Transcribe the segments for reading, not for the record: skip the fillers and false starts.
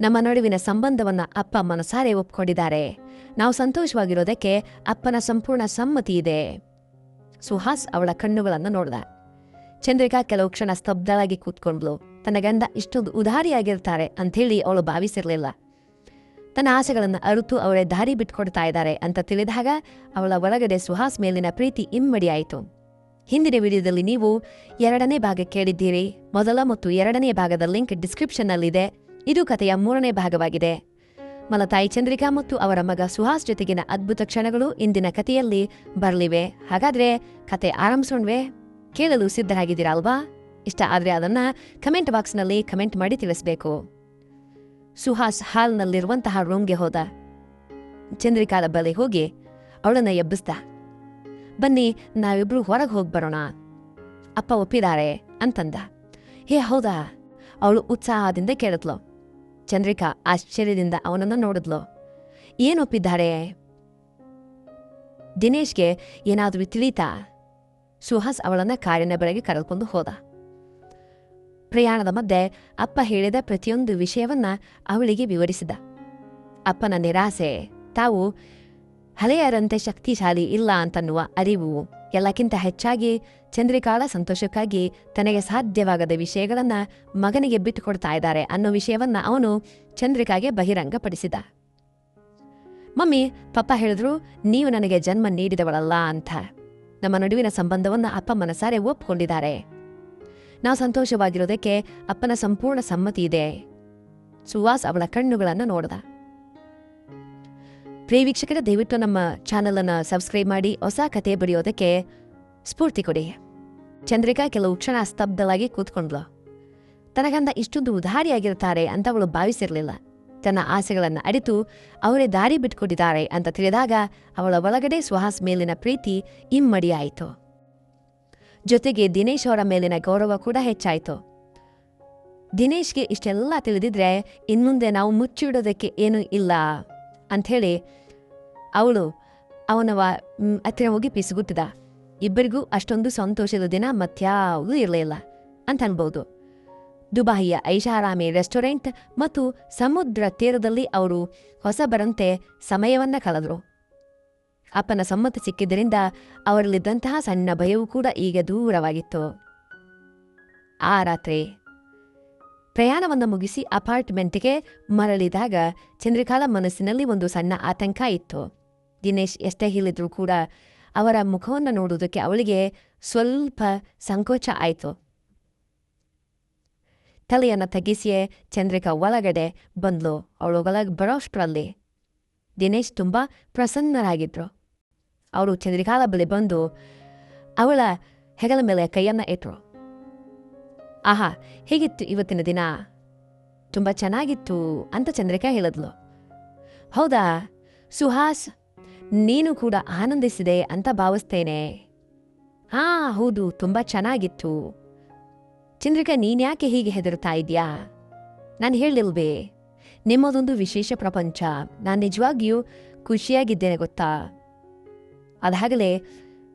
ನಮ್ಮ ನಡುವಿನ ಸಂಬಂಧವನ್ನ ಅಪ್ಪ ಮನಸಾರೆ ಒಪ್ಕೊಂಡಿದ್ದಾರೆ. ನಾವು ಸಂತೋಷವಾಗಿರೋದಕ್ಕೆ ಅಪ್ಪನ ಸಂಪೂರ್ಣ ಸಮ್ಮತಿ ಇದೆ. ಸುಹಾಸ್ ಅವಳ ಕಣ್ಣುಗಳನ್ನು ನೋಡ್ದ. ಚಂದ್ರಿಕಾ ಕೆಲವು ಕ್ಷಣ ಸ್ತಬ್ಧಳಾಗಿ ಕೂತ್ಕೊಂಡ್ಲು. ತನ್ನ ಗಂಡ ಇಷ್ಟೊಂದು ಉದಾರಿಯಾಗಿರ್ತಾರೆ ಅಂಥೇಳಿ ಅವಳು ಭಾವಿಸಿರ್ಲಿಲ್ಲ. ತನ್ನ ಆಸೆಗಳನ್ನು ಅರಿತು ಅವಳೇ ದಾರಿ ಬಿಟ್ಕೊಡ್ತಾ ಇದ್ದಾರೆ ಅಂತ ತಿಳಿದಾಗ ಅವಳ ಒಳಗಡೆ ಸುಹಾಸ್ ಮೇಲಿನ ಪ್ರೀತಿ ಇಮ್ಮಡಿಯಾಯಿತು. ಹಿಂದಿನ ವಿಡಿಯೋದಲ್ಲಿ ನೀವು 2ನೇ ಭಾಗ ಕೇಳಿದ್ದೀರಿ. ಮೊದಲ ಮತ್ತು 2ನೇ ಭಾಗದ ಲಿಂಕ್ ಡಿಸ್ಕ್ರಿಪ್ಷನ್ನಲ್ಲಿದೆ. ಇದು ಕಥೆಯ 3ನೇ ಭಾಗವಾಗಿದೆ. ಮಲತಾಯಿ ಚಂದ್ರಿಕಾ ಮತ್ತು ಅವರ ಮಗ ಸುಹಾಸ್ ಜೊತೆಗಿನ ಅದ್ಭುತ ಕ್ಷಣಗಳು ಇಂದಿನ ಕಥೆಯಲ್ಲಿ ಬರಲಿವೆ. ಹಾಗಾದ್ರೆ ಕತೆ ಆರಂಭಿಸೋಣ್ವೆ? ಕೇಳಲು ಸಿದ್ಧರಾಗಿದ್ದೀರಾ ಅಲ್ವಾ? ಇಷ್ಟ ಆದರೆ ಅದನ್ನ ಕಮೆಂಟ್ ಬಾಕ್ಸ್ನಲ್ಲಿ ಕಮೆಂಟ್ ಮಾಡಿ ತಿಳಿಸ್ಬೇಕು. ಸುಹಾಸ್ ಹಾಲ್ನಲ್ಲಿರುವಂತಹ ರೂಮ್ಗೆ ಹೋದ. ಚಂದ್ರಿಕಾದ ಬಳಿ ಹೋಗಿ ಅವಳನ್ನ ಎಬ್ಬಿಸ್ದ. ಬನ್ನಿ, ನಾವಿಬ್ರು ಹೊರಗೆ ಹೋಗಿ ಬರೋಣ. ಅಪ್ಪ ಒಪ್ಪಿದ್ದಾರೆ ಅಂತಂದ. ಹೇ ಹೌದಾ? ಅವಳು ಉತ್ಸಾಹದಿಂದ ಕೇಳಿದ್ಲು. ಚಂದ್ರಿಕಾ ಆಶ್ಚರ್ಯದಿಂದ ಅವನನ್ನು ನೋಡಿದ್ಲು. ಏನೊಪ್ಪಿದ್ದಾರೆ? ದಿನೇಶ್ಗೆ ಏನಾದರೂ ತಿಳಿತಾ? ಸುಹಾಸ್ ಅವಳನ್ನ ಕಾರಿನ ಬೆಳಗ್ಗೆ ಕರೆದುಕೊಂಡು ಹೋದ. ಪ್ರಯಾಣದ ಮಧ್ಯೆ ಅಪ್ಪ ಹೇಳಿದ ಪ್ರತಿಯೊಂದು ವಿಷಯವನ್ನ ಅವಳಿಗೆ ವಿವರಿಸಿದ. ಅಪ್ಪನ ನಿರಾಸೆ, ತಾವು ಹಳೆಯರಂತೆ ಶಕ್ತಿಶಾಲಿ ಇಲ್ಲ ಅಂತನ್ನುವ ಅರಿವು, ಎಲ್ಲಕ್ಕಿಂತ ಹೆಚ್ಚಾಗಿ ಚಂದ್ರಿಕಾಳ ಸಂತೋಷಕ್ಕಾಗಿ ತನಗೆ ಸಾಧ್ಯವಾಗದ ವಿಷಯಗಳನ್ನ ಮಗನಿಗೆ ಬಿಟ್ಟುಕೊಡ್ತಾ ಇದ್ದಾರೆ ಅನ್ನೋ ವಿಷಯವನ್ನ ಅವನು ಚಂದ್ರಿಕಾಗೆ ಬಹಿರಂಗಪಡಿಸಿದ. ಮಮ್ಮಿ, ಪಪ್ಪ ಹೇಳಿದ್ರು ನೀವು ನನಗೆ ಜನ್ಮ ನೀಡಿದವಳಲ್ಲ ಅಂತ. ನಮ್ಮ ನಡುವಿನ ಸಂಬಂಧವನ್ನ ಅಪ್ಪ ಮನಸಾರೆ ಒಪ್ಕೊಂಡಿದ್ದಾರೆ. ನಾವು ಸಂತೋಷವಾಗಿರೋದಕ್ಕೆ ಅಪ್ಪನ ಸಂಪೂರ್ಣ ಸಮ್ಮತಿ ಇದೆ. ಸುಹಾಸ್ ಅವಳ ಕಣ್ಣುಗಳನ್ನು ನೋಡ್ದ. ಪ್ರಿಯ ವೀಕ್ಷಕರೇ, ದಯವಿಟ್ಟು ನಮ್ಮ ಚಾನಲ್ ಅನ್ನು ಸಬ್ಸ್ಕ್ರೈಬ್ ಮಾಡಿ ಹೊಸ ಕತೆ ಬರೆಯೋದಕ್ಕೆ ಸ್ಫೂರ್ತಿ ಕೊಡಿ. ಚಂದ್ರಿಕಾ ಕೆಲವು ಕ್ಷಣ ಸ್ತಬ್ಧವಾಗಿ ಕೂತ್ಕೊಂಡ್ಲು. ತನ್ನ ಗಂಡ ಇಷ್ಟೊಂದು ಉದಾರಿಯಾಗಿರ್ತಾರೆ ಅಂತ ಅವಳು ಭಾವಿಸಿರ್ಲಿಲ್ಲ. ತನ್ನ ಆಸೆಗಳನ್ನು ಅರಿತು ಅವರೇ ದಾರಿ ಬಿಟ್ಕೊಟ್ಟಿದ್ದಾರೆ ಅಂತ ತಿಳಿದಾಗ ಅವಳ ಒಳಗಡೆ ಸುಹಾಸ್ ಮೇಲಿನ ಪ್ರೀತಿ ಇಮ್ಮಡಿಯಾಯಿತು. ಜೊತೆಗೆ ದಿನೇಶ್ ಅವರ ಮೇಲಿನ ಗೌರವ ಕೂಡ ಹೆಚ್ಚಾಯಿತು. ದಿನೇಶ್ಗೆ ಇಷ್ಟೆಲ್ಲ ತಿಳಿದಿದ್ರೆ ಇನ್ಮುಂದೆ ನಾವು ಮುಚ್ಚಿಡೋದಕ್ಕೆ ಏನೂ ಇಲ್ಲ ಅಂಥೇಳಿ ಅವಳು ಅವನ ಹತ್ತಿರ ಹೋಗಿ ಪಿಸುಗುಟ್ಟಿದ. ಇಬ್ಬರಿಗೂ ಅಷ್ಟೊಂದು ಸಂತೋಷದ ದಿನ ಮತ್ಯಾವುದೂ ಇರಲಿಲ್ಲ ಅಂತ ಅನ್ಬೋದು. ದುಬಾಯಿಯ ಐಷಾರಾಮಿ ರೆಸ್ಟೋರೆಂಟ್ ಮತ್ತು ಸಮುದ್ರ ತೀರದಲ್ಲಿ ಅವರು ಹೊಸಬರಂತೆ ಸಮಯವನ್ನ ಕಳೆದರು. ಅಪ್ಪನ ಸಮ್ಮತಿ ಸಿಕ್ಕಿದ್ದರಿಂದ ಅವರಲ್ಲಿದ್ದಂತಹ ಸಣ್ಣ ಭಯವೂ ಕೂಡ ಈಗ ದೂರವಾಗಿತ್ತು. ಆ ರಾತ್ರಿ ಪ್ರಯಾಣವನ್ನು ಮುಗಿಸಿ ಅಪಾರ್ಟ್ಮೆಂಟ್ಗೆ ಮರಳಿದಾಗ ಚಂದ್ರಿಕಾಳ ಮನಸ್ಸಿನಲ್ಲಿ ಒಂದು ಸಣ್ಣ ಆತಂಕ ಇತ್ತು. ದಿನೇಶ್ ಎಷ್ಟೇ ಹೇಳಿದ್ರೂ ಕೂಡ ಅವರ ಮುಖವನ್ನು ನೋಡುವುದಕ್ಕೆ ಅವಳಿಗೆ ಸ್ವಲ್ಪ ಸಂಕೋಚ ಆಯಿತು. ತಲೆಯನ್ನು ತಗ್ಗಿಸಿಯೇ ಚಂದ್ರಿಕಾ ಒಳಗಡೆ ಬಂದ್ಲು. ಅವಳು ಒಳಗೆ ಬರೋಷ್ಟರಲ್ಲಿ ದಿನೇಶ್ ತುಂಬ ಪ್ರಸನ್ನರಾಗಿದ್ರು. ಅವರು ಚಂದ್ರಿಕಾಳ ಬಳಿ ಬಂದು ಅವಳ ಹೆಗಲ ಮೇಲೆ ಕೈಯನ್ನ ಇಟ್ರು. ಆಹಾ, ಹೇಗಿತ್ತು ಇವತ್ತಿನ ದಿನ? ತುಂಬ ಚೆನ್ನಾಗಿತ್ತು ಅಂತ ಚಂದ್ರಿಕಾ ಹೇಳಿದ್ಲು. ಹೌದಾ ಸುಹಾಸ್, ನೀನು ಕೂಡ ಆನಂದಿಸಿದೆ ಅಂತ ಭಾವಿಸ್ತೇನೆ. ಹಾ ಹೌದು, ತುಂಬ ಚೆನ್ನಾಗಿತ್ತು. ಚಂದ್ರಿಕಾ, ನೀನ್ಯಾಕೆ ಹೀಗೆ ಹೆದರ್ತಾ ಇದೆಯಾ? ನಾನು ಹೇಳಿಲ್ವೇ, ನಿಮ್ಮದೊಂದು ವಿಶೇಷ ಪ್ರಪಂಚ. ನಾನು ನಿಜವಾಗಿಯೂ ಖುಷಿಯಾಗಿದ್ದೇನೆ ಗೊತ್ತಾ? ಅದಾಗಲೇ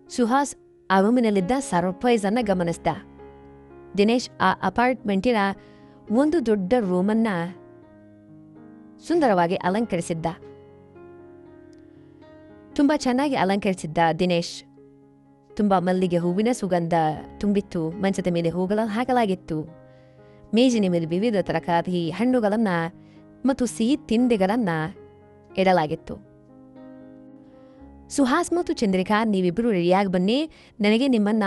ಸುಹಾಸ್ ಆ ರೂಮಿನಲ್ಲಿದ್ದ ಸರ್ಪ್ರೈಸ್ ಅನ್ನ ಗಮನಿಸ್ದ. ದಿನೇಶ್ ಆ ಅಪಾರ್ಟ್ಮೆಂಟಿನ ಒಂದು ದೊಡ್ಡ ರೂಮನ್ನ ಸುಂದರವಾಗಿ ಅಲಂಕರಿಸಿದ್ದ. ತುಂಬ ಚೆನ್ನಾಗಿ ಅಲಂಕರಿಸಿದ್ದ ದಿನೇಶ್. ತುಂಬ ಮಲ್ಲಿಗೆ ಹೂವಿನ ಸುಗಂಧ ತುಂಬಿತ್ತು. ಮಂಚದ ಮೇಲೆ ಹೂಗಳನ್ನು ಹಾಕಲಾಗಿತ್ತು. ಮೇಜಿನ ಮೇಲೆ ವಿವಿಧ ತರಕಾರಿ, ಹಣ್ಣುಗಳನ್ನ ಮತ್ತು ಸಿಹಿ ತಿಂಡಿಗಳನ್ನ ಇಡಲಾಗಿತ್ತು. ಸುಹಾಸ್ ಮತ್ತು ಚಂದ್ರಿಕಾ, ನೀವಿಬ್ಬರು ರೆಡಿಯಾಗಿ ಬನ್ನಿ, ನನಗೆ ನಿಮ್ಮನ್ನ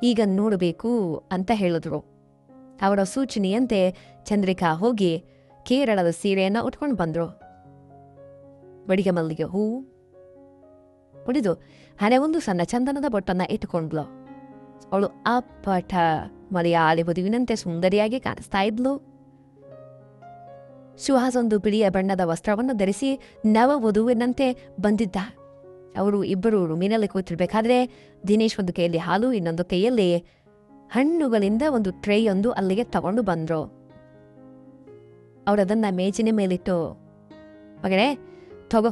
ಈಗ ನೋಡಬೇಕು ಅಂತ ಹೇಳಿದ್ರು. ಅವರ ಸೂಚನೆಯಂತೆ ಚಂದ್ರಿಕಾ ಹೋಗಿ ಕೇರಳದ ಸೀರೆಯನ್ನು ಉಟ್ಕೊಂಡು ಬಂದ್ರು. ಬಡಿಗೆ ಮಲ್ಲಿಗೆ ಹೂ ಹೊಡಿದು ಹಣೆ ಒಂದು ಸಣ್ಣ ಚಂದನದ ಬೊಟ್ಟನ್ನ ಇಟ್ಟುಕೊಂಡ್ಲು. ಅವಳು ಅಪ್ಪಟ ಮಲಯಾಳಿ ವಧುವಿನಂತೆ ಸುಂದರಿಯಾಗಿ ಕಾಣಿಸ್ತಾ ಇದ್ಲು. ಸುಹಾಸ್ ಒಂದು ಬಿಳಿಯ ಬಣ್ಣದ ವಸ್ತ್ರವನ್ನು ಧರಿಸಿ ನವ ವಧುವಿನಂತೆ ಬಂದಿದ್ದ. ಅವರು ಇಬ್ಬರು ರೂಮಿನಲ್ಲಿ ಕೂತಿರ್ಬೇಕಾದ್ರೆ ದಿನೇಶ್ ಒಂದು ಕೈಯಲ್ಲಿ ಹಾಲು, ಇನ್ನೊಂದು ಕೈಯಲ್ಲಿ ಹಣ್ಣುಗಳಿಂದ ಒಂದು ಟ್ರೇಯೊಂದು ಅಲ್ಲಿಗೆ ತಗೊಂಡು ಬಂದ್ರು. ಅವರದನ್ನ ಮೇಜಿನ ಮೇಲಿಟ್ಟು, ಮಗನೇ ತಗೋ,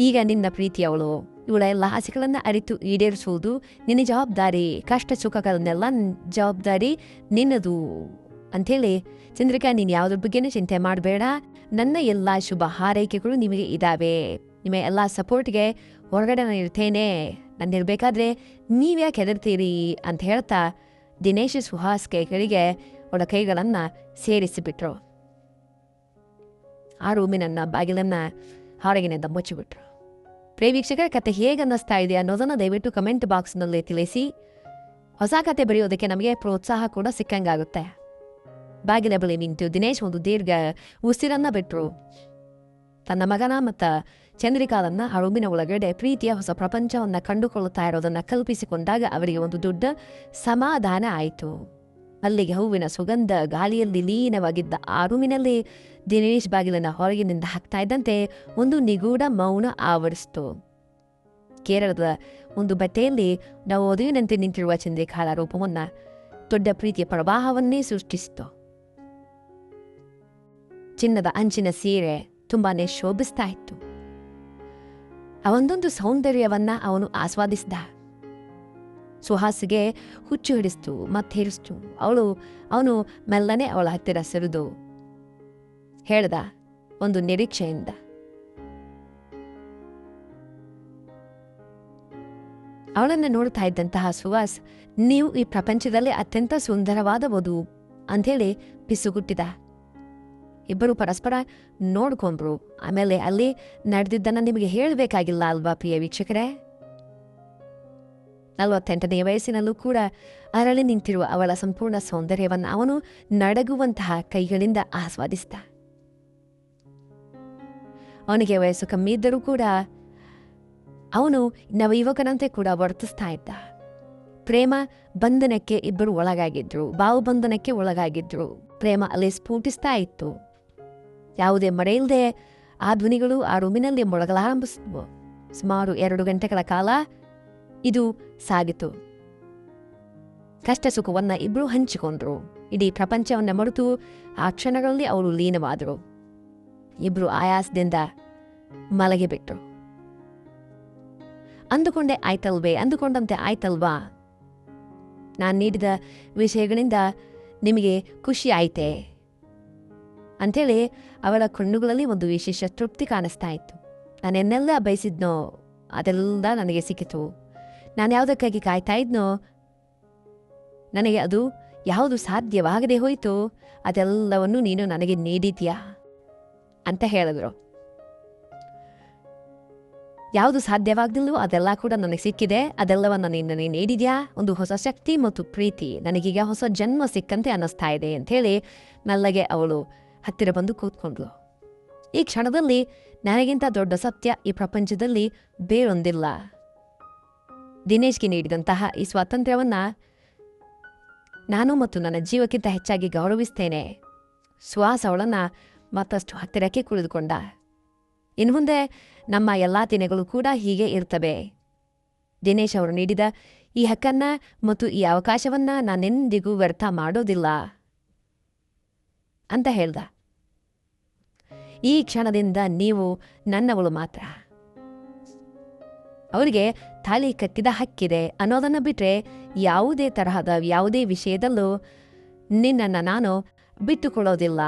ಈಗ ನಿನ್ನ ಪ್ರೀತಿಯವಳು, ಇವಳ ಎಲ್ಲ ಆಸೆಗಳನ್ನ ಅರಿತು ಈಡೇರಿಸುವುದು ನಿನ್ನ ಜವಾಬ್ದಾರಿ. ಕಷ್ಟ ಸುಖಗಳನ್ನೆಲ್ಲ ಜವಾಬ್ದಾರಿ ನಿನ್ನದು ಅಂಥೇಳಿ, ಚಂದ್ರಿಕಾ ನೀನು ಯಾವುದ್ರ ಬಗ್ಗೆನೂ ಚಿಂತೆ ಮಾಡಬೇಡ, ನನ್ನ ಎಲ್ಲ ಶುಭ ಹಾರೈಕೆಗಳು ನಿಮಗೆ ಇದ್ದಾವೆ, ನಿಮ್ಮ ಎಲ್ಲ ಸಪೋರ್ಟ್ಗೆ ಹೊರಗಡೆ ನಾನು ಇರ್ತೇನೆ, ನಾನು ಇರಬೇಕಾದ್ರೆ ನೀವ್ಯಾಕೆ ಹೆದರ್ತೀರಿ ಅಂತ ಹೇಳ್ತಾ ದಿನೇಶ್ ಸುಹಾಸ್ ಕೈಗಳಿಗೆ ಅವಳ ಕೈಗಳನ್ನು ಸೇರಿಸಿಬಿಟ್ರು. ಆ ರೂಮಿನನ್ನ ಬಾಗಿಲನ್ನು ಹೊರಗಿನಿಂದ ಮುಚ್ಚಿಬಿಟ್ರು. ಪ್ರಿಯ ವೀಕ್ಷಕರ, ಕತೆ ಹೇಗೆ ಅನ್ನಿಸ್ತಾ ಇದೆ ಅನ್ನೋದನ್ನು ದಯವಿಟ್ಟು ಕಮೆಂಟ್ ಬಾಕ್ಸ್ನಲ್ಲಿ ತಿಳಿಸಿ. ಹೊಸ ಕತೆ ಬರೆಯೋದಕ್ಕೆ ನಮಗೆ ಪ್ರೋತ್ಸಾಹ ಕೂಡ ಸಿಕ್ಕಂಗಾಗುತ್ತೆ. ಬಾಗಿಲ ಬಳಿ ನಿಂತು ದಿನೇಶ್ ಒಂದು ದೀರ್ಘ ಉಸಿರನ್ನ ಬಿಟ್ಟರು. ತನ್ನ ಮಗನ ಮತ್ತು ಚಂದ್ರಿಕಾಲನ್ನ ಆ ರೂಮಿನ ಒಳಗಡೆ ಪ್ರೀತಿಯ ಹೊಸ ಪ್ರಪಂಚವನ್ನು ಕಂಡುಕೊಳ್ಳುತ್ತಾ ಇರೋದನ್ನು ಕಲ್ಪಿಸಿಕೊಂಡಾಗ ಅವರಿಗೆ ಒಂದು ದೊಡ್ಡ ಸಮಾಧಾನ ಆಯಿತು. ಅಲ್ಲಿಗೆ ಹೂವಿನ ಸುಗಂಧ ಗಾಳಿಯಲ್ಲಿ ಲೀನವಾಗಿದ್ದ ಆ ರೂಮಿನಲ್ಲಿ ದಿನೇಶ್ ಬಾಗಿಲನ್ನು ಹೊರಗಿನಿಂದ ಹಾಕ್ತಾ ಇದ್ದಂತೆ ಒಂದು ನಿಗೂಢ ಮೌನ ಆವರಿಸಿತು. ಕೇರಳದ ಒಂದು ಬಟ್ಟೆಯಲ್ಲಿ ನಾವು ವಧುವಿನಂತೆ ನಿಂತಿರುವ ಚಂದ್ರಿಕಾಳ ರೂಪವನ್ನು ದೊಡ್ಡ ಪ್ರೀತಿಯ ಪ್ರವಾಹವನ್ನೇ ಸೃಷ್ಟಿಸಿತು. ಚಿನ್ನದ ಅಂಚಿನ ಸೀರೆ ತುಂಬಾನೇ ಶೋಭಿಸ್ತಾ ಇತ್ತು. ಅವನದೊಂದು ಸೌಂದರ್ಯವನ್ನ ಅವನು ಆಸ್ವಾದಿಸಿದ. ಸುಹಾಸಿಗೆ ಹುಚ್ಚು ಹಿಡಿಸ್ತು ಮತ್ತೆ ಹಿಡಿಸ್ತು. ಅವನು ಮೆಲ್ಲನೆ ಅವಳ ಹತ್ತಿರ ಸರಿದು ಹೇಳ್ದ ಒಂದು ನಿರೀಕ್ಷೆಯಿಂದ, ಅವಳನ್ನು ನೋಡ್ತಾ ಇದ್ದಂತಹ ಸುಹಾಸ್, ನೀವು ಈ ಪ್ರಪಂಚದಲ್ಲಿ ಅತ್ಯಂತ ಸುಂದರವಾದ ವಧು ಅಂಥೇಳಿ ಪಿಸುಗುಟ್ಟಿದ. ಇಬ್ಬರು ಪರಸ್ಪರ ನೋಡ್ಕೊಂಡ್ರು. ಆಮೇಲೆ ಅಲ್ಲಿ ನಡೆದಿದ್ದನ್ನು ನಿಮಗೆ ಹೇಳಬೇಕಾಗಿಲ್ಲ ಅಲ್ವಾ ಪ್ರಿಯ ವೀಕ್ಷಕರೇ? 48ನೇ ವಯಸ್ಸಿನಲ್ಲೂ ಕೂಡ ಅರಳಿ ನಿಂತಿರುವ ಅವಳ ಸಂಪೂರ್ಣ ಸೌಂದರ್ಯವನ್ನು ಅವನು ನಡಗುವಂತಹ ಕೈಗಳಿಂದ ಆಸ್ವಾದಿಸಿದ. ಅವನಿಗೆ ವಯಸ್ಸು ಕಮ್ಮಿ ಇದ್ದರೂ ಕೂಡ ಅವನು ನವಯುವಕನಂತೆ ಕೂಡ ವರ್ತಿಸ್ತಾ ಇದ್ದ. ಪ್ರೇಮ ಬಂಧನಕ್ಕೆ ಇಬ್ಬರು ಒಳಗಾಗಿದ್ರು, ಭಾವಬಂಧನಕ್ಕೆ ಒಳಗಾಗಿದ್ರು. ಪ್ರೇಮ ಅಲ್ಲಿ ಸ್ಫೋಟಿಸ್ತಾ ಇತ್ತು. ಯಾವುದೇ ಮರೆಯಿಲ್ಲದೆ ಆ ಧ್ವನಿಗಳು ಆ ರೂಮಿನಲ್ಲಿ ಮೊಳಗಲಾರಂಭಿಸಿದ್ವು. ಸುಮಾರು 2 ಗಂಟೆಗಳ ಕಾಲ ಇದು ಸಾಗಿತು. ಕಷ್ಟ ಸುಖವನ್ನ ಇಬ್ಬರು ಹಂಚಿಕೊಂಡ್ರು. ಇಡೀ ಪ್ರಪಂಚವನ್ನ ಮರೆತು ಆ ಕ್ಷಣಗಳಲ್ಲಿ ಅವರು ಲೀನವಾದರು. ಇಬ್ರು ಆಯಾಸದಿಂದ ಮಲಗಿಬಿಟ್ರು. ಅಂದುಕೊಂಡಂತೆ ಆಯ್ತಲ್ವಾ, ನಾನು ನೀಡಿದ ವಿಷಯಗಳಿಂದ ನಿಮಗೆ ಖುಷಿ ಆಯ್ತೆ ಅಂಥೇಳಿ ಅವಳ ಕಣ್ಣುಗಳಲ್ಲಿ ಒಂದು ವಿಶೇಷ ತೃಪ್ತಿ ಕಾಣಿಸ್ತಾ ಇತ್ತು. ನಾನೆನ್ನೆಲ್ಲ ಬಯಸಿದ್ನೋ ಅದೆಲ್ಲ ನನಗೆ ಸಿಕ್ಕಿತು. ನಾನು ಯಾವುದಕ್ಕಾಗಿ ಕಾಯ್ತಾ ಇದ್ನೋ, ನನಗೆ ಅದು ಯಾವುದು ಸಾಧ್ಯವಾಗದೆ ಹೋಯಿತು ಅದೆಲ್ಲವನ್ನು ನೀನು ನನಗೆ ನೀಡಿದ್ಯಾ ಅಂತ ಹೇಳಿದ್ರು. ಯಾವುದು ಸಾಧ್ಯವಾಗದಿಲ್ಲವೋ ಅದೆಲ್ಲ ಕೂಡ ನನಗೆ ಸಿಕ್ಕಿದೆ, ಅದೆಲ್ಲವನ್ನು ನೀನು ನೀಡಿದ್ಯಾ. ಒಂದು ಹೊಸ ಶಕ್ತಿ ಮತ್ತು ಪ್ರೀತಿ, ನನಗೀಗ ಹೊಸ ಜನ್ಮ ಸಿಕ್ಕಂತೆ ಅನ್ನಿಸ್ತಾ ಇದೆ ಅಂಥೇಳಿ ಮೆಲ್ಲಗೆ ಅವಳು ಹತ್ತಿರ ಬಂದು ಕೂತ್ಕೊಂಡ್ಳು. ಈ ಕ್ಷಣದಲ್ಲಿ ನನಗಿಂತ ದೊಡ್ಡ ಸತ್ಯ ಈ ಪ್ರಪಂಚದಲ್ಲಿ ಬೇರೊಂದಿಲ್ಲ. ದಿನೇಶ್ಗೆ ನೀಡಿದಂತಹ ಈ ಸ್ವಾತಂತ್ರ್ಯವನ್ನ ನಾನು ಮತ್ತು ನನ್ನ ಜೀವಕ್ಕಿಂತ ಹೆಚ್ಚಾಗಿ ಗೌರವಿಸ್ತೇನೆ. ಸುಹಾಸ್ ಅವಳನ್ನ ಮತ್ತಷ್ಟು ಹತ್ತಿರಕ್ಕೆ ಕುಳಿದುಕೊಂಡ. ಇನ್ನು ಮುಂದೆ ನಮ್ಮ ಎಲ್ಲ ದಿನಗಳು ಕೂಡ ಹೀಗೆ ಇರ್ತವೆ. ದಿನೇಶ್ ಅವರು ನೀಡಿದ ಈ ಹಕ್ಕನ್ನ ಮತ್ತು ಈ ಅವಕಾಶವನ್ನ ನಾನೆಂದಿಗೂ ವ್ಯರ್ಥ ಮಾಡೋದಿಲ್ಲ ಅಂತ ಹೇಳ್ದ. ಈ ಕ್ಷಣದಿಂದ ನೀವು ನನ್ನವಳು ಮಾತ್ರ. ಅವರಿಗೆ ತಾಳಿ ಕಟ್ಟಿದ ಹಕ್ಕಿದೆ ಅನ್ನೋದನ್ನು ಬಿಟ್ಟರೆ ಯಾವುದೇ ತರಹದ ಯಾವುದೇ ವಿಷಯದಲ್ಲೂ ನಿನ್ನನ್ನು ನಾನು ಬಿಟ್ಟುಕೊಳ್ಳೋದಿಲ್ಲ,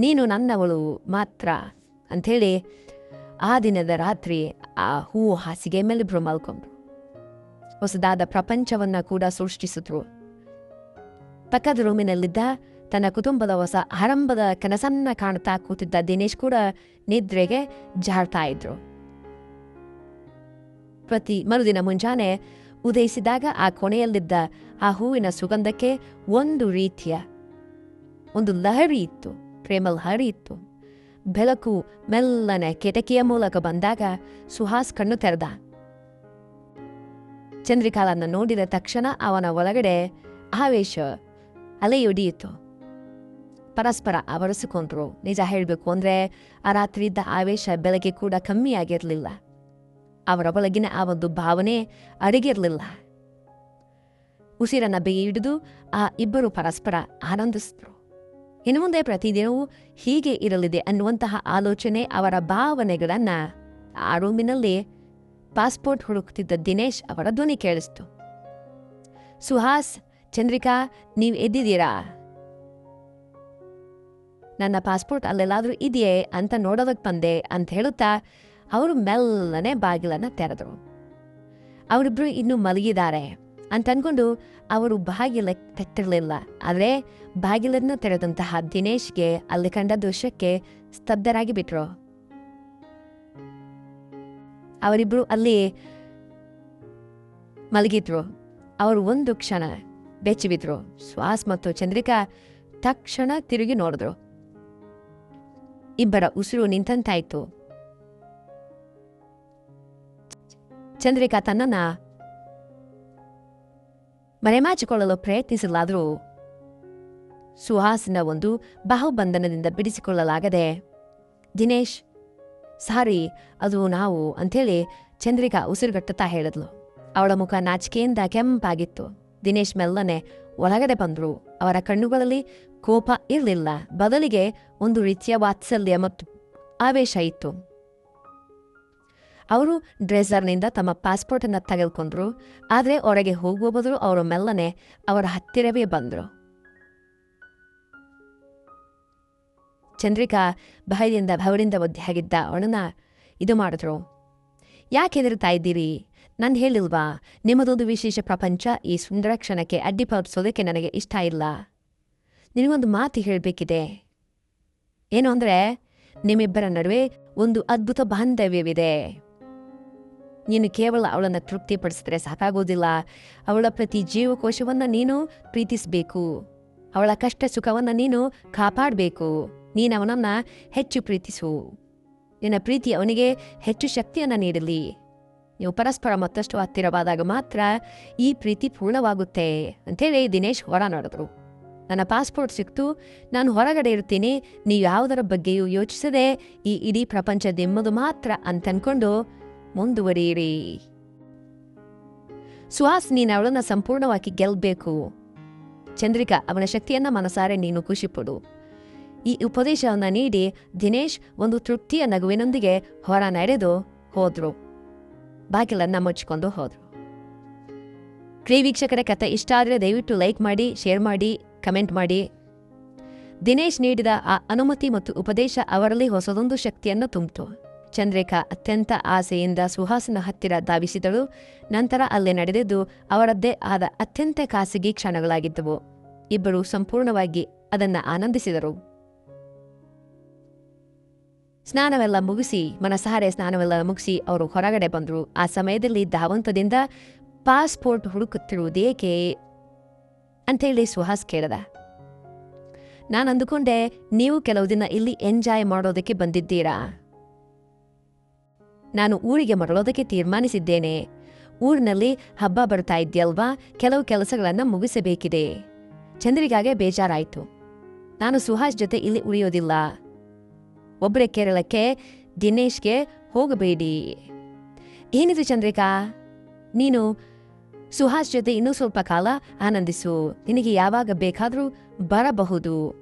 ನೀನು ನನ್ನವಳು ಮಾತ್ರ ಅಂಥೇಳಿ ಆ ದಿನದ ರಾತ್ರಿ ಆ ಹೂವು ಹಾಸಿಗೆ ಮೇಲಿಬ್ರು ಮಲ್ಕೊಂಡ್ರು. ಹೊಸದಾದ ಪ್ರಪಂಚವನ್ನು ಕೂಡ ಸೃಷ್ಟಿಸಿದ್ರು. ಪಕ್ಕದ ರೂಮಿನಲ್ಲಿದ್ದ ತನ್ನ ಕುಟುಂಬದ ಹೊಸ ಆರಂಭದ ಕನಸನ್ನ ಕಾಣ್ತಾ ಕೂತಿದ್ದ ದಿನೇಶ್ ಕೂಡ ನಿದ್ರೆಗೆ ಜಾರ್ತಾ ಇದ್ರು. ಮರುದಿನ ಮುಂಜಾನೆ ಉದಯಿಸಿದಾಗ ಆ ಕೊನೆಯಲ್ಲಿದ್ದ ಆ ಹೂವಿನ ಸುಗಂಧಕ್ಕೆ ಒಂದು ರೀತಿಯ ಒಂದು ಲಹರಿ ಇತ್ತು, ಪ್ರೇಮ ಲಹರಿ ಇತ್ತು. ಬೆಳಕು ಮೆಲ್ಲನೆ ಕಿಟಕಿಯ ಮೂಲಕ ಬಂದಾಗ ಸುಹಾಸ್ ಕಣ್ಣು ತೆರೆದ. ಚಂದ್ರಿಕಾಳನ್ನು ನೋಡಿದ ತಕ್ಷಣ ಅವನ ಒಳಗಡೆ ಆವೇಶ ಅಲೆಯೊಡಿಯಿತು. ಪರಸ್ಪರ ಆವರಿಸಿಕೊಂಡ್ರು. ನಿಜ ಹೇಳಬೇಕು ಅಂದರೆ ಆ ರಾತ್ರಿ ಇದ್ದ ಆವೇಶ ಬೆಳಗ್ಗೆ ಕೂಡ ಕಮ್ಮಿಯಾಗಿರಲಿಲ್ಲ. ಅವರ ಒಳಗಿನ ಆ ಒಂದು ಭಾವನೆ ಅಡಗಿರಲಿಲ್ಲ. ಉಸಿರನ್ನ ಬೇಯಿ ಹಿಡಿದು ಆ ಇಬ್ಬರು ಪರಸ್ಪರ ಆನಂದಿಸಿದ್ರು. ಇನ್ನು ಮುಂದೆ ಪ್ರತಿದಿನವೂ ಹೀಗೆ ಇರಲಿದೆ ಅನ್ನುವಂತಹ ಆಲೋಚನೆ ಅವರ ಭಾವನೆಗಳನ್ನು ಆ ರೂಮಿನಲ್ಲಿ ಪಾಸ್ಪೋರ್ಟ್ ಹುಡುಕ್ತಿದ್ದ ದಿನೇಶ್ ಅವರ ಧ್ವನಿ ಕೇಳಿಸ್ತು. ಸುಹಾಸ್, ಚಂದ್ರಿಕಾ, ನೀವು ಎದ್ದಿದ್ದೀರಾ ನನ್ನ ಪಾಸ್ಪೋರ್ಟ್ ಅಲ್ಲೆಲ್ಲಾದರೂ ಇದೆಯೇ ಅಂತ ನೋಡೋದಕ್ಕೆ ಬಂದೆ ಅಂತ ಹೇಳುತ್ತಾ ಅವರು ಮೆಲ್ಲನೆ ಬಾಗಿಲನ್ನು ತೆರೆದರು. ಅವರಿಬ್ರು ಇನ್ನೂ ಮಲಗಿದ್ದಾರೆ ಅಂತ ಅನ್ಕೊಂಡು ಅವರು ಬಾಗಿಲ ತೆತ್ತಿರಲಿಲ್ಲ. ಆದರೆ ಬಾಗಿಲನ್ನು ತೆರೆದಂತಹ ದಿನೇಶ್ಗೆ ಅಲ್ಲಿ ಕಂಡ ದೃಶ್ಯಕ್ಕೆ ಸ್ತಬ್ಧರಾಗಿ ಬಿಟ್ರು. ಅವರಿಬ್ರು ಅಲ್ಲಿ ಮಲಗಿದ್ರು. ಅವರು ಒಂದು ಕ್ಷಣ ಬೆಚ್ಚಿಬಿದ್ರು. ಶ್ವಾಸ್ ಮತ್ತು ಚಂದ್ರಿಕಾ ತಕ್ಷಣ ತಿರುಗಿ ನೋಡಿದ್ರು. ಇಬ್ಬರ ಉಸಿರು ನಿಂತಂತಾಯ್ತು. ಚಂದ್ರಿಕಾ ತನ್ನನ್ನ ಮರೆಮಾಚಿಕೊಳ್ಳಲು ಪ್ರಯತ್ನಿಸಲಾದರೂ ಸುಹಾಸ್ನ ಒಂದು ಬಾಹುಬಂಧನದಿಂದ ಬಿಡಿಸಿಕೊಳ್ಳಲಾಗದೆ, ದಿನೇಶ್ ಸಾರಿ, ಅದು ನಾವು ಅಂಥೇಳಿ ಚಂದ್ರಿಕಾ ಉಸಿರುಗಟ್ಟುತ್ತಾ ಹೇಳಿದ್ಲು. ಅವಳ ಮುಖ ನಾಚಿಕೆಯಿಂದ ಕೆಂಪಾಗಿತ್ತು. ದಿನೇಶ್ ಮೆಲ್ಲನೆ ಒಳಗಡೆ ಬಂದ್ರು. ಅವರ ಕಣ್ಣುಗಳಲ್ಲಿ ಕೋಪ ಇರಲಿಲ್ಲ, ಬದಲಿಗೆ ಒಂದು ರೀತಿಯ ವಾತ್ಸಲ್ಯ ಮತ್ತು ಆವೇಶ ಇತ್ತು. ಅವರು ಡ್ರೆಸರ್ನಿಂದ ತಮ್ಮ ಪಾಸ್ಪೋರ್ಟನ್ನು ತೆಗೆದುಕೊಂಡ್ರು. ಆದರೆ ಹೊರಗೆ ಹೋಗುವ ಬದಲು ಅವರು ಮೆಲ್ಲನೆ ಅವರ ಹತ್ತಿರವೇ ಬಂದರು. ಚಂದ್ರಿಕಾ ಭಯದಿಂದ ಭವರಿಂದ ಒದ್ದೆಯಾಗಿದ್ದ ಅವಳನ್ನ ಇದು ಮಾಡಿದ್ರು. ಯಾಕೆ ಹೆದರ್ತಾ ಇದ್ದೀರಿ? ನಾನು ಹೇಳಿಲ್ವಾ, ನಿಮ್ಮದೊಂದು ವಿಶೇಷ ಪ್ರಪಂಚ ಈ ಸುಂದರ ಕ್ಷಣಕ್ಕೆ ಅಡ್ಡಿಪಡಿಸೋದಕ್ಕೆ ನನಗೆ ಇಷ್ಟ ಇಲ್ಲ. ನಿನಗೊಂದು ಮಾತು ಹೇಳಬೇಕಿದೆ. ಏನು ಅಂದರೆ, ನಿಮ್ಮಿಬ್ಬರ ನಡುವೆ ಒಂದು ಅದ್ಭುತ ಬಾಂಧವ್ಯವಿದೆ. ನೀನು ಕೇವಲ ಅವಳನ್ನು ತೃಪ್ತಿಪಡಿಸಿದ್ರೆ ಸಾಕಾಗೋದಿಲ್ಲ. ಅವಳ ಪ್ರತಿ ಜೀವಕೋಶವನ್ನು ನೀನು ಪ್ರೀತಿಸಬೇಕು. ಅವಳ ಕಷ್ಟ ಸುಖವನ್ನು ನೀನು ಕಾಪಾಡಬೇಕು. ನೀನು ಅವನನ್ನು ಹೆಚ್ಚು ಪ್ರೀತಿಸು. ನಿನ್ನ ಪ್ರೀತಿ ಅವನಿಗೆ ಹೆಚ್ಚು ಶಕ್ತಿಯನ್ನು ನೀಡಲಿ. ನೀವು ಪರಸ್ಪರ ಮತ್ತಷ್ಟು ಹತ್ತಿರವಾದಾಗ ಮಾತ್ರ ಈ ಪ್ರೀತಿ ಪೂರ್ಣವಾಗುತ್ತೆ ಅಂಥೇಳಿ ದಿನೇಶ್ ಹೊರ ನಡೆದ್ರು. ನನ್ನ ಪಾಸ್ಪೋರ್ಟ್ ಸಿಕ್ತು, ನಾನು ಹೊರಗಡೆ ಇರ್ತೀನಿ. ನೀವು ಯಾವುದರ ಬಗ್ಗೆಯೂ ಯೋಚಿಸದೆ ಈ ಇಡೀ ಪ್ರಪಂಚ ನಿಮ್ಮದು ಮಾತ್ರ ಅಂತನ್ಕೊಂಡು ಮುಂದುವರಿಯಿರಿ. ಸುಹಾಸ್, ನೀನು ಅವಳನ್ನು ಸಂಪೂರ್ಣವಾಗಿ ಗೆಲ್ಲಬೇಕು. ಚಂದ್ರಿಕಾ, ಅವನ ಶಕ್ತಿಯನ್ನು ಮನಸಾರೆ ನೀನು ಖುಷಿಪಡು. ಈ ಉಪದೇಶವನ್ನು ನೀಡಿ ದಿನೇಶ್ ಒಂದು ತೃಪ್ತಿಯ ನಗುವಿನೊಂದಿಗೆ ಹೊರ ನಡೆದು ಹೋದ್ರು. ಬಾಗಿಲನ್ನು ಮುಚ್ಚಿಕೊಂಡು ಹೋದ್ರು. ಪ್ರಿಯ ವೀಕ್ಷಕರ, ಕಥೆ ಇಷ್ಟ ಆದರೆ ದಯವಿಟ್ಟು ಲೈಕ್ ಮಾಡಿ, ಶೇರ್ ಮಾಡಿ, ಕಮೆಂಟ್ ಮಾಡಿ. ದಿನೇಶ್ ನೀಡಿದ ಆ ಅನುಮತಿ ಮತ್ತು ಉಪದೇಶ ಅವರಲ್ಲಿ ಹೊಸದೊಂದು ಶಕ್ತಿಯನ್ನು ತುಂಬಿತು. ಚಂದ್ರಿಕಾ ಅತ್ಯಂತ ಆಸೆಯಿಂದ ಸುಹಾಸನ ಹತ್ತಿರ ಧಾವಿಸಿದಳು. ನಂತರ ಅಲ್ಲೇ ನಡೆದಿದ್ದು ಅವರದ್ದೇ ಆದ ಅತ್ಯಂತ ಖಾಸಗಿ ಕ್ಷಣಗಳಾಗಿದ್ದವು. ಇಬ್ಬರು ಸಂಪೂರ್ಣವಾಗಿ ಅದನ್ನು ಆನಂದಿಸಿದರು. ಮನಸಾರೆ ಸ್ನಾನವೆಲ್ಲ ಮುಗಿಸಿ ಅವರು ಹೊರಗಡೆ ಬಂದರು. ಆ ಸಮಯದಲ್ಲಿ ಧಾವಂತದಿಂದ ಪಾಸ್ಪೋರ್ಟ್ ಹುಡುಕುತ್ತಿರುವುದೇಕೆ ಅಂಥೇಳಿ ಸುಹಾಸ್ ಕೇಳಿದ. ನಾನು ಅಂದುಕೊಂಡೆ ನೀವು ಕೆಲವು ದಿನ ಇಲ್ಲಿ ಎಂಜಾಯ್ ಮಾಡೋದಕ್ಕೆ ಬಂದಿದ್ದೀರಾ. ನಾನು ಊರಿಗೆ ಮರಳೋದಕ್ಕೆ ತೀರ್ಮಾನಿಸಿದ್ದೇನೆ. ಊರಿನಲ್ಲಿ ಹಬ್ಬ ಬರ್ತಾ ಇದೆಯಲ್ವಾ, ಕೆಲವು ಕೆಲಸಗಳನ್ನು ಮುಗಿಸಬೇಕಿದೆ. ಚಂದ್ರಿಕಾಗೆ ಬೇಜಾರಾಯಿತು. ನಾನು ಸುಹಾಸ್ ಜೊತೆ ಇಲ್ಲಿ ಉಳಿಯೋದಿಲ್ಲ. ಒಬ್ಬರೇ ಕೇರಳಕ್ಕೆ, ದಿನೇಶ್ಗೆ ಹೋಗಬೇಡಿ. ಏನಿದು ಚಂದ್ರಿಕಾ, ನೀನು ಸುಹಾಸ್ ಜೊತೆ ಇನ್ನೂ ಸ್ವಲ್ಪ ಕಾಲ ಆನಂದಿಸು. ನಿನಗೆ ಯಾವಾಗ ಬೇಕಾದರೂ ಬರಬಹುದು.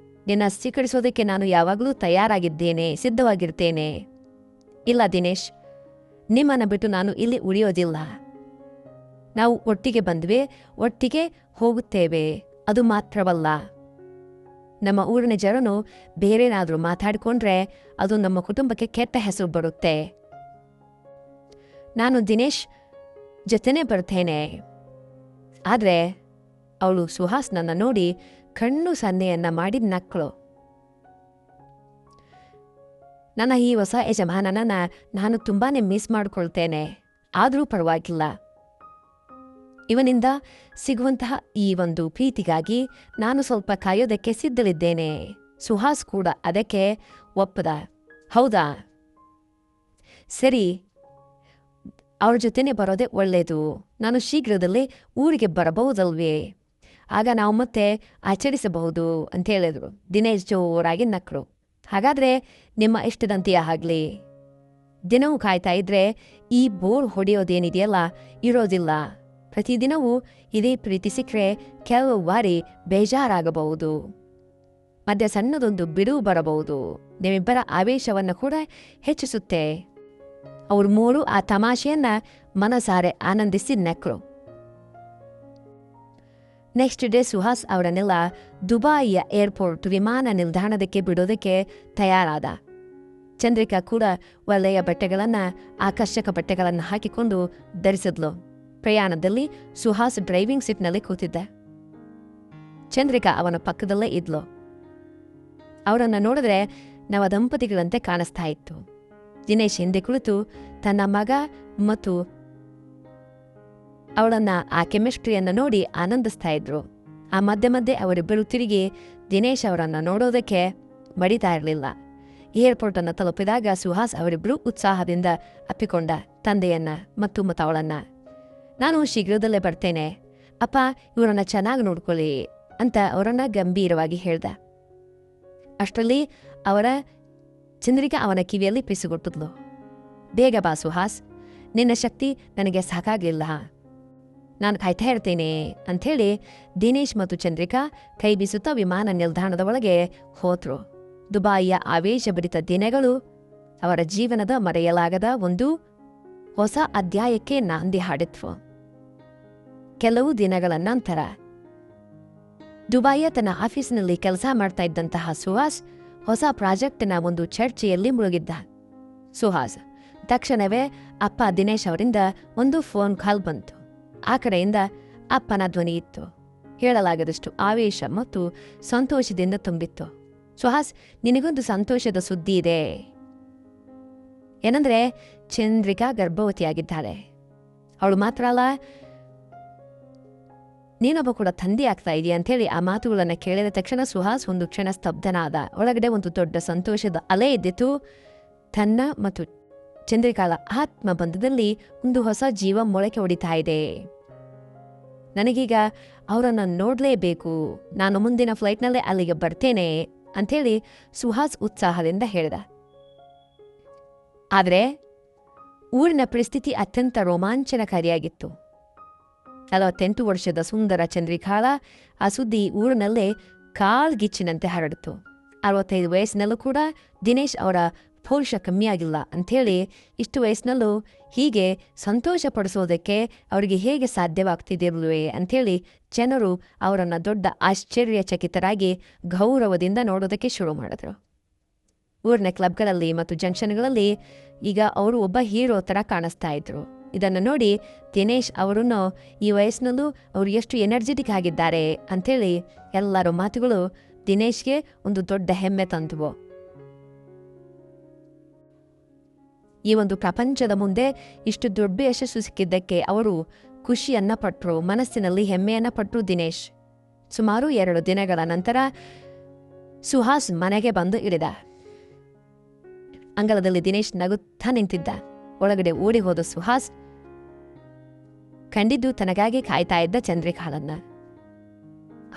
ನಿನ್ನ ಸ್ವೀಕರಿಸೋದಕ್ಕೆ ನಾನು ಯಾವಾಗಲೂ ತಯಾರಾಗಿದ್ದೇನೆ, ಸಿದ್ಧವಾಗಿರ್ತೇನೆ. ಇಲ್ಲ ದಿನೇಶ್, ನಿಮ್ಮನ್ನು ಬಿಟ್ಟು ನಾನು ಇಲ್ಲಿ ಉಳಿಯೋದಿಲ್ಲ. ನಾವು ಒಟ್ಟಿಗೆ ಬಂದ್ವಿ, ಒಟ್ಟಿಗೆ ಹೋಗುತ್ತೇವೆ. ಅದು ಮಾತ್ರವಲ್ಲ, ನಮ್ಮ ಊರಿನ ಜನರು ಬೇರೆನಾದರೂ ಮಾತಾಡಿಕೊಂಡ್ರೆ ಅದು ನಮ್ಮ ಕುಟುಂಬಕ್ಕೆ ಕೆಟ್ಟ ಹೆಸರು ಬರುತ್ತೆ. ನಾನು ದಿನೇಶ್ ಜೊತೆನೇ ಬರ್ತೇನೆ. ಆದರೆ ಅವಳು ಸುಹಾಸ್ನನ್ನು ನೋಡಿ ಕಣ್ಣು ಸನ್ನೆಯನ್ನ ಮಾಡಿ ನಕ್ಕಳು. ನನ್ನ ಈ ಹೊಸ ಯಜಮಾನನನ್ನ ನಾನು ತುಂಬಾನೇ ಮಿಸ್ ಮಾಡ್ಕೊಳ್ತೇನೆ. ಆದರೂ ಪರವಾಗಿಲ್ಲ. ಇವನಿಂದ ಸಿಗುವಂತಹ ಈ ಒಂದು ಪ್ರೀತಿಗಾಗಿ ನಾನು ಸ್ವಲ್ಪ ಕಾಯೋದಕ್ಕೆ ಸಿದ್ಧಳಿದ್ದೇನೆ. ಸುಹಾಸ್ ಕೂಡ ಅದಕ್ಕೆ ಒಪ್ಪದ. ಹೌದಾ, ಸರಿ, ಅವ್ರ ಜೊತೆನೇ ಬರೋದೇ ಒಳ್ಳೆಯದು. ನಾನು ಶೀಘ್ರದಲ್ಲೇ ಊರಿಗೆ ಬರಬಹುದಲ್ವೇ? ಆಗ ನಾವು ಮತ್ತೆ ಆಚರಿಸಬಹುದು ಅಂತ ಹೇಳಿದ್ರು. ದಿನೇಶ್ ಜೋರಾಗಿ ನಕ್ಕರು. ಹಾಗಾದರೆ ನಿಮ್ಮ ಇಷ್ಟದಂತೆಯೇ ಆಗಲಿ. ದಿನವೂ ಕಾಯ್ತಾ ಇದ್ರೆ ಈ ಬೋರ್ ಹೊಡೆಯೋದೇನಿದೆಯಲ್ಲ ಇರೋದಿಲ್ಲ. ಪ್ರತಿದಿನವೂ ಇದೇ ಪ್ರೀತಿ ಸಿಕ್ಕರೆ ಕೆಲವು ಬಾರಿ ಬೇಜಾರಾಗಬಹುದು. ಮಧ್ಯೆ ಸಣ್ಣದೊಂದು ಬಿಡುವು ಬರಬಹುದು. ನಿಮ್ಮಿಬ್ಬರ ಆವೇಶವನ್ನು ಕೂಡ ಹೆಚ್ಚಿಸುತ್ತೆ. ಅವರು ಮೂರು ಆ ತಮಾಷೆಯನ್ನ ಮನಸಾರೆ ಆನಂದಿಸಿ ನಕ್ಕರು. ನೆಕ್ಸ್ಟ್ ಡೇ ಸುಹಾಸ್ ಅವರನ್ನೆಲ್ಲ ದುಬಾಯಿಯ ಏರ್ಪೋರ್ಟ್ ವಿಮಾನ ನಿಲ್ದಾಣದಕ್ಕೆ ಬಿಡೋದಕ್ಕೆ ತಯಾರಾದ. ಚಂದ್ರಿಕಾ ಕೂಡ ಒಳ್ಳೆಯ ಬಟ್ಟೆಗಳನ್ನು, ಆಕರ್ಷಕ ಬಟ್ಟೆಗಳನ್ನು ಹಾಕಿಕೊಂಡು ಧರಿಸಿದ್ಲು. ಪ್ರಯಾಣದಲ್ಲಿ ಸುಹಾಸ್ ಡ್ರೈವಿಂಗ್ ಸೀಟ್ನಲ್ಲಿ ಕೂತಿದ್ದ. ಚಂದ್ರಿಕಾ ಅವನ ಪಕ್ಕದಲ್ಲೇ ಇದ್ಲು. ಅವರನ್ನು ನೋಡಿದ್ರೆ ನವ ದಂಪತಿಗಳಂತೆ ಕಾಣಿಸ್ತಾ ಇತ್ತು. ದಿನೇಶ್ ಹಿಂದೆ ಕುಳಿತು ತನ್ನ ಮಗ ಮತ್ತು ಅವಳನ್ನ ಆ ಕೆಮಿಸ್ಟ್ರಿಯನ್ನು ನೋಡಿ ಆನಂದಿಸ್ತಾ ಇದ್ರು. ಆ ಮಧ್ಯೆ ಮಧ್ಯೆ ಅವರಿಬ್ಬರು ತಿರುಗಿ ದಿನೇಶ್ ಅವರನ್ನ ನೋಡೋದಕ್ಕೆ ಮಡಿತಾ ಇರಲಿಲ್ಲ. ಏರ್ಪೋರ್ಟನ್ನು ತಲುಪಿದಾಗ ಸುಹಾಸ್ ಅವರಿಬ್ಬರು ಉತ್ಸಾಹದಿಂದ ಅಪ್ಪಿಕೊಂಡ ತಂದೆಯನ್ನ ಮತ್ತು ಅವಳನ್ನ. ನಾನು ಶೀಘ್ರದಲ್ಲೇ ಬರ್ತೇನೆ ಅಪ್ಪ, ಇವರನ್ನ ಚೆನ್ನಾಗಿ ನೋಡ್ಕೊಳ್ಳಿ ಅಂತ ಅವರನ್ನ ಗಂಭೀರವಾಗಿ ಹೇಳ್ದ. ಅಷ್ಟರಲ್ಲಿ ಚಂದ್ರಿಕಾ ಅವನ ಕಿವಿಯಲ್ಲಿ ಪಿಸುಗೊಟ್ಟಿದ್ಲು. ಬೇಗ ಬಾ ಸುಹಾಸ್, ನಿನ್ನ ಶಕ್ತಿ ನನಗೆ ಸಾಕಾಗಿಲ್ಲ, ನಾನು ಕಾಯ್ತಾ ಇರ್ತೇನೆ ಅಂಥೇಳಿ ದಿನೇಶ್ ಮತ್ತು ಚಂದ್ರಿಕಾ ಕೈ ಬೀಸುತ್ತಾ ವಿಮಾನ ನಿಲ್ದಾಣದ ಒಳಗೆ ಹೋದ್ರು. ದುಬಾಯಿಯ ಆವೇಶಭರಿತ ದಿನಗಳು ಅವರ ಜೀವನದ ಮರೆಯಲಾಗದ ಒಂದು ಹೊಸ ಅಧ್ಯಾಯಕ್ಕೆ ನಾಂದಿ ಹಾಡಿದ್ವು. ಕೆಲವು ದಿನಗಳ ನಂತರ ದುಬಾಯಿಯ ತನ್ನ ಆಫೀಸಿನಲ್ಲಿ ಕೆಲಸ ಮಾಡ್ತಾ ಇದ್ದಂತಹ ಸುಹಾಸ್ ಹೊಸ ಪ್ರಾಜೆಕ್ಟಿನ ಒಂದು ಚರ್ಚೆಯಲ್ಲಿ ಮುಳುಗಿದ್ದ. ಸುಹಾಸ್ ತಕ್ಷಣವೇ ಅಪ್ಪ ದಿನೇಶ್ ಅವರಿಂದ ಒಂದು ಫೋನ್ ಕಾಲ್ ಬಂತು. ಆ ಕಡೆಯಿಂದ ಅಪ್ಪನ ಧ್ವನಿ ಇತ್ತು. ಹೇಳಲಾಗದಷ್ಟು ಆವೇಶ ಮತ್ತು ಸಂತೋಷದಿಂದ ತುಂಬಿತ್ತು. ಸುಹಾಸ್, ನಿನಗೊಂದು ಸಂತೋಷದ ಸುದ್ದಿ ಇದೆ. ಏನಂದ್ರೆ ಚಂದ್ರಿಕಾ ಗರ್ಭವತಿಯಾಗಿದ್ದಾಳೆ. ಅವಳು ಮಾತ್ರ ಅಲ್ಲ, ನೀನೊಬ್ಬ ಕೂಡ ತಂದೆ ಆಗ್ತಾ ಇದೆಯಾ ಅಂಥೇಳಿ ಆ ಮಾತುಗಳನ್ನು ಕೇಳಿದ ತಕ್ಷಣ ಸುಹಾಸ್ ಒಂದು ಕ್ಷಣ ಸ್ತಬ್ಧನಾದ. ಒಳಗಡೆ ಒಂದು ದೊಡ್ಡ ಸಂತೋಷದ ಅಲೆ ಎದ್ದಿತು. ತನ್ನ ಮತ್ತು ಚಂದ್ರಿಕಾಳ ಆತ್ಮಬಂಧದಲ್ಲಿ ಒಂದು ಹೊಸ ಜೀವ ಮೊಳಕೆ ಹೊಡಿತಾ ಇದೆ. ನನಗೀಗ ಅವರನ್ನು ನೋಡಲೇಬೇಕು, ನಾನು ಮುಂದಿನ ಫ್ಲೈಟ್ನಲ್ಲೇ ಅಲ್ಲಿಗೆ ಬರ್ತೇನೆ ಅಂಥೇಳಿ ಸುಹಾಸ್ ಉತ್ಸಾಹದಿಂದ ಹೇಳಿದ. ಆದರೆ ಊರಿನ ಪರಿಸ್ಥಿತಿ ಅತ್ಯಂತ ರೋಮಾಂಚನಕಾರಿಯಾಗಿತ್ತು. 48 ವರ್ಷದ ಸುಂದರ ಚಂದ್ರಿಕಾಳ ಆ ಸುದ್ದಿ ಊರಿನಲ್ಲೇ ಕಾಲ್ಗಿಚ್ಚಿನಂತೆ ಹರಡಿತು. 65 ವಯಸ್ಸಿನಲ್ಲೂ ಕೂಡ ದಿನೇಶ್ ಅವರ ಪೌರುಷ ಕಮ್ಮಿಯಾಗಿಲ್ಲ ಅಂಥೇಳಿ ಇಷ್ಟು ವಯಸ್ಸಿನಲ್ಲೂ ಹೀಗೆ ಸಂತೋಷ ಪಡಿಸೋದಕ್ಕೆ ಅವರಿಗೆ ಹೇಗೆ ಸಾಧ್ಯವಾಗ್ತಿದಿರಲ್ವೇ ಅಂಥೇಳಿ ಜನರು ಅವರನ್ನು ದೊಡ್ಡ ಆಶ್ಚರ್ಯಚಕಿತರಾಗಿ ಗೌರವದಿಂದ ನೋಡೋದಕ್ಕೆ ಶುರು ಮಾಡಿದ್ರು. ಊರಿನ ಕ್ಲಬ್ಗಳಲ್ಲಿ ಮತ್ತು ಜಂಕ್ಷನ್ಗಳಲ್ಲಿ ಈಗ ಅವರು ಒಬ್ಬ ಹೀರೋ ಥರ ಕಾಣಿಸ್ತಾ ಇದ್ರು. ಇದನ್ನು ನೋಡಿ ದಿನೇಶ್ ಅವರನ್ನು ಈ ವಯಸ್ಸಿನಲ್ಲೂ ಅವರು ಎಷ್ಟು ಎನರ್ಜೆಟಿಕ್ ಆಗಿದ್ದಾರೆ ಅಂಥೇಳಿ ಎಲ್ಲರ ಮಾತುಗಳು ದಿನೇಶ್ಗೆ ಒಂದು ದೊಡ್ಡ ಹೆಮ್ಮೆ ತಂದುವು. ಈ ಒಂದು ಪ್ರಪಂಚದ ಮುಂದೆ ಇಷ್ಟು ದೊಡ್ಡ ಯಶಸ್ಸು ಸಿಕ್ಕಿದ್ದಕ್ಕೆ ಅವರು ಖುಷಿಯನ್ನ ಪಟ್ರು, ಮನಸ್ಸಿನಲ್ಲಿ ಹೆಮ್ಮೆಯನ್ನ ಪಟ್ರು ದಿನೇಶ್. ಸುಮಾರು 2 ದಿನಗಳ ನಂತರ ಸುಹಾಸ್ ಮನೆಗೆ ಬಂದು ಇಳಿದ. ಅಂಗಳದಲ್ಲಿ ದಿನೇಶ್ ನಗುತ್ತಾ ನಿಂತಿದ್ದ. ಒಳಗಡೆ ಓಡಿ ಹೋದ ಸುಹಾಸ್ ಕಂಡಿದ್ದು ತನಗಾಗಿ ಕಾಯ್ತಾ ಇದ್ದ ಚಂದ್ರಿಕಾಳನ್ನ.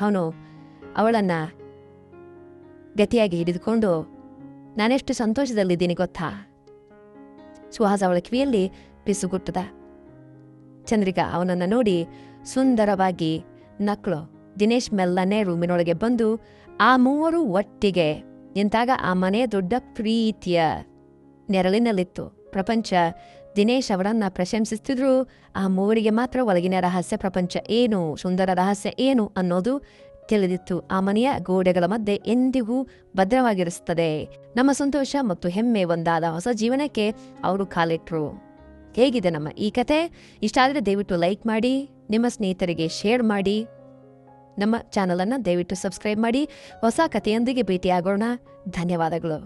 ಅವನು ಅವಳನ್ನ ಗಟ್ಟಿಯಾಗಿ ಹಿಡಿದುಕೊಂಡು, ನಾನೆಷ್ಟು ಸಂತೋಷದಲ್ಲಿದ್ದೀನಿ ಗೊತ್ತಾ? ಸುಹಾಸ್ ಅವಳ ಕಿವಿಯಲ್ಲಿ ಪಿಸುಗುಟ್ಟದ. ಚಂದ್ರಿಕಾ ಅವನನ್ನು ನೋಡಿ ಸುಂದರವಾಗಿ ನಕ್ಳು. ದಿನೇಶ್ ಮೆಲ್ಲನೆ ರೂಮಿನೊಳಗೆ ಬಂದು ಆ ಮೂವರು ಒಟ್ಟಿಗೆ ನಿಂತಾಗ ಆ ಮನೆ ದೊಡ್ಡ ಪ್ರೀತಿಯ ನೆರಳಿನಲ್ಲಿತ್ತು. ಪ್ರಪಂಚ ದಿನೇಶ್ ಅವರನ್ನ ಪ್ರಶಂಸಿಸ್ತಿದ್ರು. ಆ ಮೂವರಿಗೆ ಮಾತ್ರ ಒಳಗಿನ ರಹಸ್ಯ ಪ್ರಪಂಚ ಏನು, ಸುಂದರ ರಹಸ್ಯ ಏನು ಅನ್ನೋದು ತಿಳಿದಿತ್ತು. ಆ ಮನೆಯ ಗೋಡೆಗಳ ಮಧ್ಯೆ ಎಂದಿಗೂ ಭದ್ರವಾಗಿರಿಸುತ್ತದೆ. ನಮ್ಮ ಸಂತೋಷ ಮತ್ತು ಹೆಮ್ಮೆ ಒಂದಾದ ಹೊಸ ಜೀವನಕ್ಕೆ ಅವರು ಕಾಲಿಟ್ರು. ಹೇಗಿದೆ ನಮ್ಮ ಈ ಕತೆ? ಇಷ್ಟ ಆದರೆ ದಯವಿಟ್ಟು ಲೈಕ್ ಮಾಡಿ, ನಿಮ್ಮ ಸ್ನೇಹಿತರಿಗೆ ಶೇರ್ ಮಾಡಿ, ನಮ್ಮ ಚಾನಲನ್ನು ದಯವಿಟ್ಟು ಸಬ್ಸ್ಕ್ರೈಬ್ ಮಾಡಿ. ಹೊಸ ಕಥೆಯೊಂದಿಗೆ ಭೇಟಿಯಾಗೋಣ. ಧನ್ಯವಾದಗಳು.